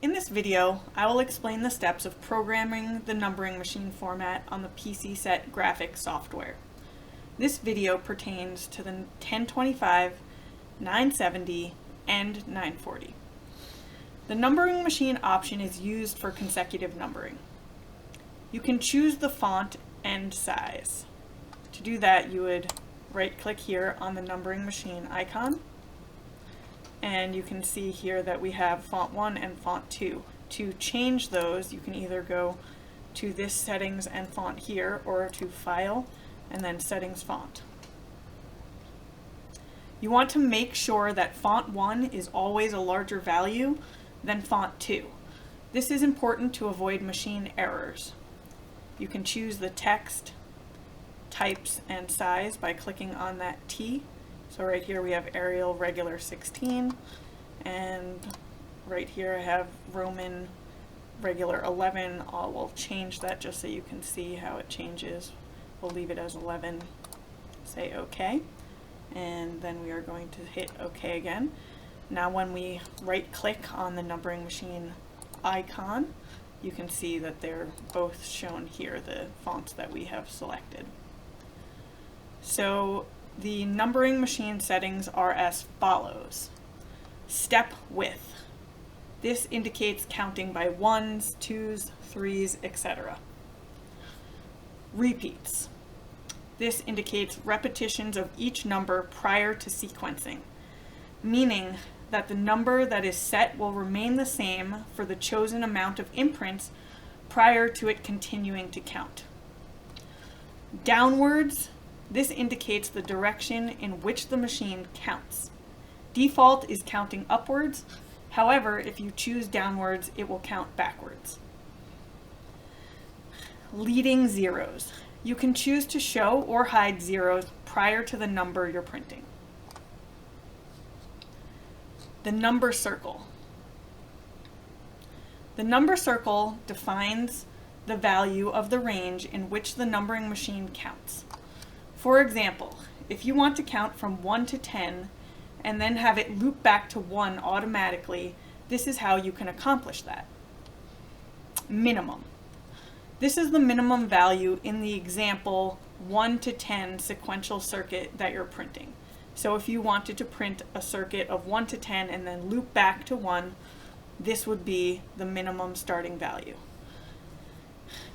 In this video, I will explain the steps of programming the numbering machine format on the PCset graphics software. This video pertains to the 1025, 970, and 940. The numbering machine option is used for consecutive numbering. You can choose the font and size. To do that, you would right-click here on the numbering machine icon, and you can see here that we have font 1 and font 2. To change those, you can either go to this settings and font here, or to File and then Settings Font. You want to make sure that font 1 is always a larger value than font 2. This is important to avoid machine errors. You can choose the text, types, and size by clicking on that T. So right here we have Arial regular 16, and right here I have Roman regular 11. We'll change that just so you can see how it changes. We'll leave it as 11, say OK, and then we are going to hit OK again. Now when we right click on the numbering machine icon, you can see that they're both shown here, the fonts that we have selected. So the numbering machine settings are as follows. Step width. This indicates counting by 1s, 2s, 3s, etc. Repeats. This indicates repetitions of each number prior to sequencing, meaning that the number that is set will remain the same for the chosen amount of imprints prior to it continuing to count. Downwards. This indicates the direction in which the machine counts. Default is counting upwards. However, if you choose downwards, it will count backwards. Leading zeros. You can choose to show or hide zeros prior to the number you're printing. The number circle. The number circle defines the value of the range in which the numbering machine counts. For example, if you want to count from 1 to 10 and then have it loop back to 1 automatically, this is how you can accomplish that. Minimum. This is the minimum value in the example 1 to 10 sequential circuit that you're printing. So if you wanted to print a circuit of 1 to 10 and then loop back to 1, this would be the minimum starting value.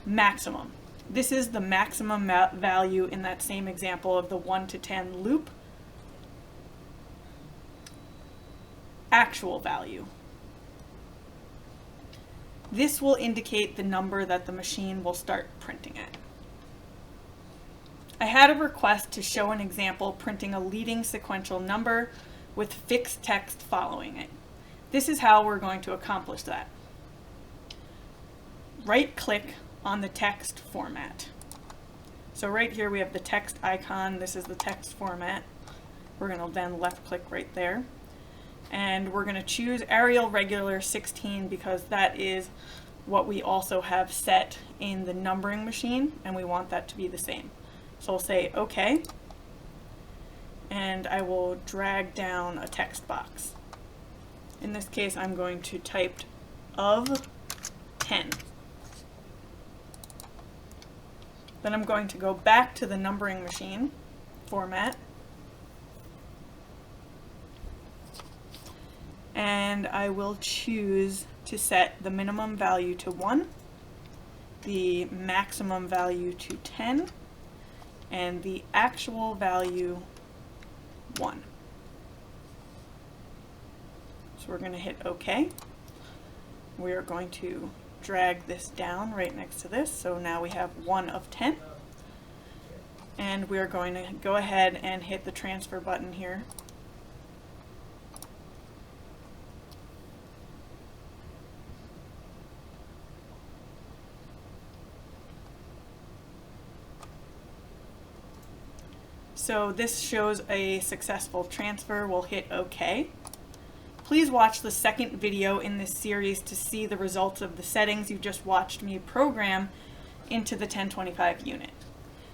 Maximum. This is the maximum value in that same example of the 1 to 10 loop. Actual value. This will indicate the number that the machine will start printing at. I had a request to show an example printing a leading sequential number with fixed text following it. This is how we're going to accomplish that. Right-click on the text format. So right here we have the text icon. This is the text format. We're going to then left click right there. And we're going to choose Arial regular 16 because that is what we also have set in the numbering machine, and we want that to be the same. So I'll say OK, and I will drag down a text box. In this case, I'm going to type of 10. Then I'm going to go back to the numbering machine format, and I will choose to set the minimum value to 1, the maximum value to 10, and the actual value 1. So we're going to hit OK. We are going to drag this down right next to this, so now we have 1 of 10, and we're going to go ahead and hit the transfer button here. So this shows a successful transfer. We'll hit OK. Please watch the second video in this series to see the results of the settings you just watched me program into the 1025 unit.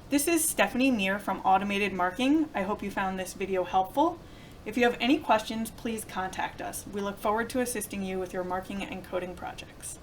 This is Stephanie Neer from Automated Marking. I hope you found this video helpful. If you have any questions, please contact us. We look forward to assisting you with your marking and coding projects.